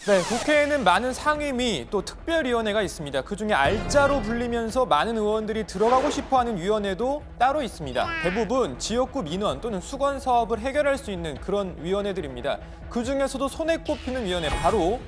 네, 국회에는 많은 상임위 또 특별위원회가 있습니다. 그중에 알짜로 불리면서 많은 의원들이 들어가고 싶어하는 위원회도 따로 있습니다. 대부분 지역구 민원 또는 수건 사업을 해결할 수 있는 그런 위원회들입니다. 그중에서도 손에 꼽히는 위원회 바로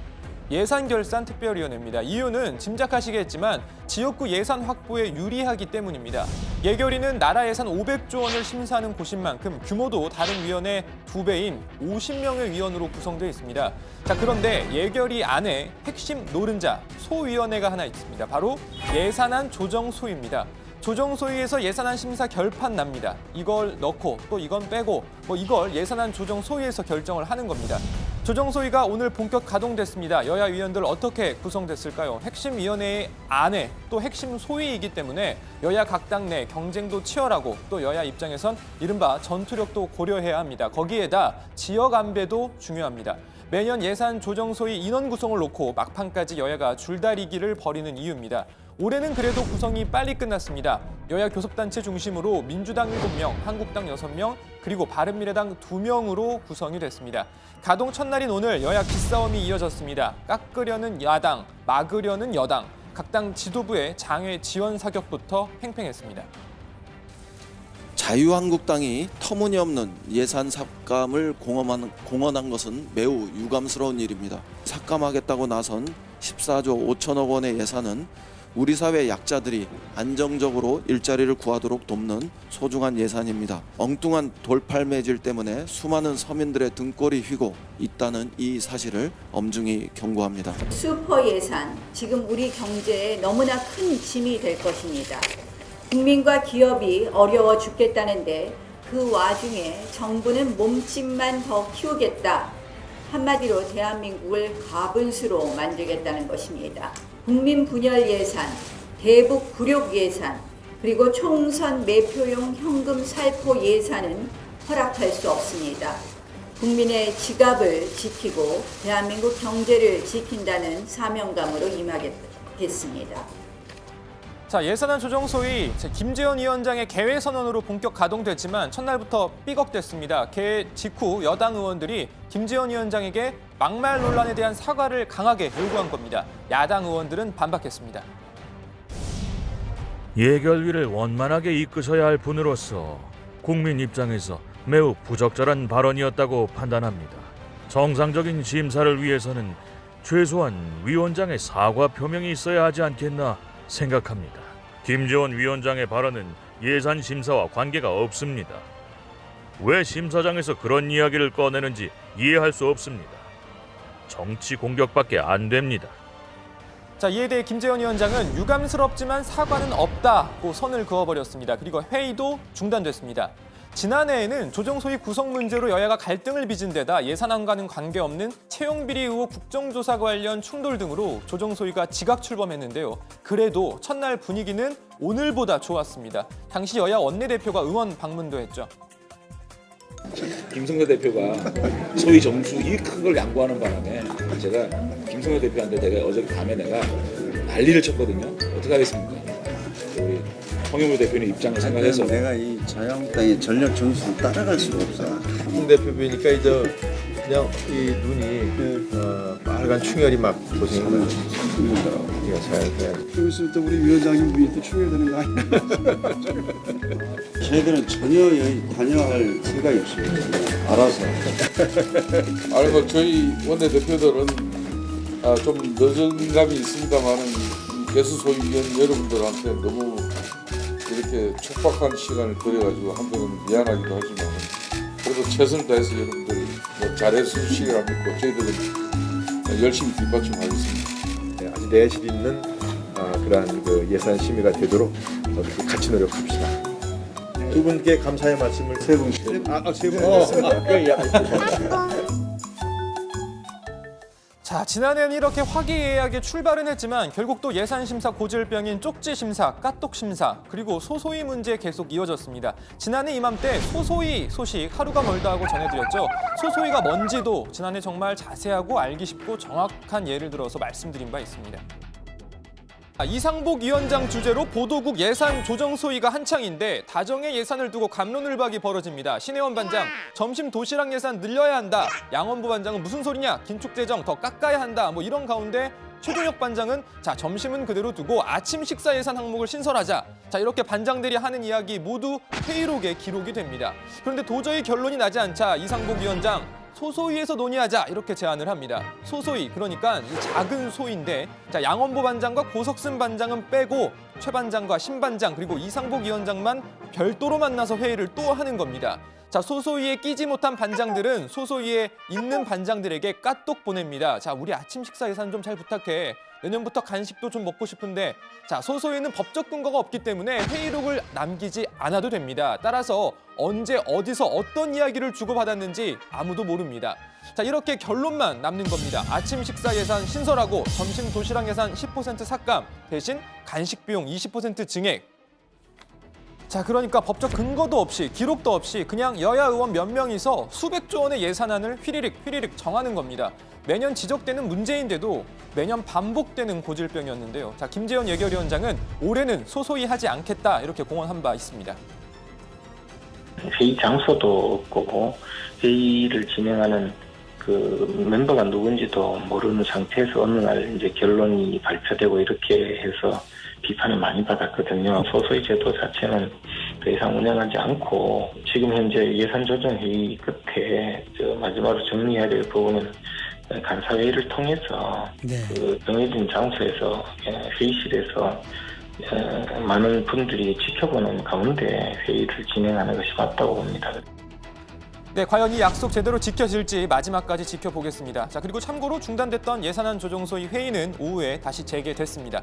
예산결산특별위원회입니다. 이유는 짐작하시겠지만 지역구 예산 확보에 유리하기 때문입니다. 예결위는 나라 예산 500조 원을 심사하는 곳인 만큼 규모도 다른 위원회 2배인 50명의 위원으로 구성되어 있습니다. 자, 그런데 예결위 안에 핵심 노른자 소위원회가 하나 있습니다. 바로 예산안 조정소위입니다. 조정소위에서 예산안 심사 결판 납니다. 이걸 넣고 또 이건 빼고 이걸 예산안 조정소위에서 결정을 하는 겁니다. 조정소위가 오늘 본격 가동됐습니다. 여야 위원들 어떻게 구성됐을까요? 핵심 위원회 안에 또 핵심 소위이기 때문에 여야 각 당 내 경쟁도 치열하고 또 여야 입장에선 이른바 전투력도 고려해야 합니다. 거기에다 지역 안배도 중요합니다. 매년 예산 조정소위 인원 구성을 놓고 막판까지 여야가 줄다리기를 벌이는 이유입니다. 올해는 그래도 구성이 빨리 끝났습니다. 여야 교섭단체 중심으로 민주당 7명, 한국당 6명, 그리고 바른미래당 2명으로 구성이 됐습니다. 가동 첫날인 오늘 여야 기싸움이 이어졌습니다. 깎으려는 야당, 막으려는 여당, 각 당 지도부의 장외 지원 사격부터 팽팽했습니다. 자유한국당이 터무니없는 예산 삭감을 공언한 것은 매우 유감스러운 일입니다. 삭감하겠다고 나선 14조 5천억 원의 예산은 우리 사회 약자들이 안정적으로 일자리를 구하도록 돕는 소중한 예산입니다. 엉뚱한 돌팔매질 때문에 수많은 서민들의 등골이 휘고 있다는 이 사실을 엄중히 경고합니다. 슈퍼 예산, 지금 우리 경제에 너무나 큰 짐이 될 것입니다. 국민과 기업이 어려워 죽겠다는데 그 와중에 정부는 몸집만 더 키우겠다. 한마디로 대한민국을 가분수로 만들겠다는 것입니다. 국민 분열 예산, 대북 굴욕 예산, 그리고 총선 매표용 현금 살포 예산은 허락할 수 없습니다. 국민의 지갑을 지키고 대한민국 경제를 지킨다는 사명감으로 임하겠습니다. 자, 예산안 조정소위 김재원 위원장의 개회 선언으로 본격 가동됐지만 첫날부터 삐걱댔습니다. 개회 직후 여당 의원들이 김재원 위원장에게 막말 논란에 대한 사과를 강하게 요구한 겁니다. 야당 의원들은 반박했습니다. 예결위를 원만하게 이끄셔야 할 분으로서 국민 입장에서 매우 부적절한 발언이었다고 판단합니다. 정상적인 심사를 위해서는 최소한 위원장의 사과 표명이 있어야 하지 않겠나 생각합니다. 김재원 위원장의 발언은 예산 심사와 관계가 없습니다. 왜 심사장에서 그런 이야기를 꺼내는지 이해할 수 없습니다. 정치 공격밖에 안 됩니다. 자, 이에 대해 김재원 위원장은 유감스럽지만 사과는 없다고 선을 그어버렸습니다. 그리고 회의도 중단됐습니다. 지난해에는 조정소위 구성 문제로 여야가 갈등을 빚은 데다 예산안과는 관계없는 채용비리 의혹 국정조사 관련 충돌 등으로 조정소위가 지각 출범했는데요. 그래도 첫날 분위기는 오늘보다 좋았습니다. 당시 여야 원내대표가 응원 방문도 했죠. 김성대 대표가 소위 정수 이 큰 걸 양보하는 바람에 제가 김성대 대표한테 내가 어제 밤에 내가 난리를 쳤거든요. 어떻게 하겠습니까? 우리 홍영표 대표님 입장을 생각해서 내가 이 자유한국당의 전략 전술을 따라갈 수가 없어. 홍 대표 뵈니까 이제 그냥 이 눈이 빨간 충혈이 막 도생인 거예요. 우리가 잘 해야지. 좀 있을 때 우리 위원장이 우리한테 충혈되는 거 아니야? 저희들은 전혀 여기 관여할 생각이 없어요. 알아서. 아니 뭐 저희 원내대표들은 좀 늦은 감이 있습니다만은 개수 소위원 여러분들한테 너무 이렇게 촉박한 시간을 들여가지고 한편은 미안하기도 하지만 그래도 최선을 다해서 여러분들이 뭐 잘해주시리라 믿고 저희들은 열심히 뒷받침하겠습니다. 네, 아주 내실 있는 그러한 그 예산 심의가 되도록 같이 노력합시다. 두 분께 감사의 말씀을 세 분. 세 분 했습니다. 자, 지난해는 이렇게 화기애애하게 출발은 했지만 결국 또 예산심사 고질병인 쪽지심사, 까똑심사, 그리고 소소위 문제 계속 이어졌습니다. 지난해 이맘때 소소위 소식 하루가 멀다 하고 전해드렸죠. 소소위가 뭔지도 지난해 정말 자세하고 알기 쉽고 정확한 예를 들어서 말씀드린 바 있습니다. 이상복 위원장 주재로 보도국 예산 조정 소위가 한창인데 다정의 예산을 두고 갑론을박이 벌어집니다. 신혜원 반장, 점심 도시락 예산 늘려야 한다. 양원부 반장은 무슨 소리냐? 긴축재정 더 깎아야 한다. 뭐 이런 가운데 최종혁 반장은 자 점심은 그대로 두고 아침 식사 예산 항목을 신설하자. 자 이렇게 반장들이 하는 이야기 모두 회의록에 기록이 됩니다. 그런데 도저히 결론이 나지 않자 이상복 위원장 소소위에서 논의하자 이렇게 제안을 합니다. 소소위 그러니까 이 작은 소위인데 자 양원보 반장과 고석순 반장은 빼고 최 반장과 신 반장 그리고 이상복 위원장만 별도로 만나서 회의를 또 하는 겁니다. 자 소소위에 끼지 못한 반장들은 소소위에 있는 반장들에게 까똑 보냅니다. 자 우리 아침 식사 예산 좀 잘 부탁해. 내년부터 간식도 좀 먹고 싶은데 자 소소위는 법적 근거가 없기 때문에 회의록을 남기지 않아도 됩니다. 따라서 언제 어디서 어떤 이야기를 주고받았는지 아무도 모릅니다. 자 이렇게 결론만 남는 겁니다. 아침 식사 예산 신설하고 점심 도시락 예산 10% 삭감 대신 간식 비용 20% 증액. 자 그러니까 법적 근거도 없이 기록도 없이 그냥 여야 의원 몇 명이서 수백조 원의 예산안을 휘리릭 정하는 겁니다. 매년 지적되는 문제인데도 매년 반복되는 고질병이었는데요. 자 김재현 예결위원장은 올해는 소소히 하지 않겠다 이렇게 공언한 바 있습니다. 회의 장소도 없고 회의를 진행하는 그 멤버가 누군지도 모르는 상태에서 어느 날 이제 결론이 발표되고 이렇게 해서 비판을 많이 받았거든요. 소소위 제도 자체는 더 이상 운영하지 않고 지금 현재 예산조정회의 끝에 마지막으로 정리해야 될 부분은 간사회의를 통해서 그 정해진 장소에서 회의실에서 많은 분들이 지켜보는 가운데 회의를 진행하는 것이 맞다고 봅니다. 네, 과연 이 약속 제대로 지켜질지 마지막까지 지켜보겠습니다. 자, 그리고 참고로 중단됐던 예산안 조정소위 회의는 오후에 다시 재개됐습니다.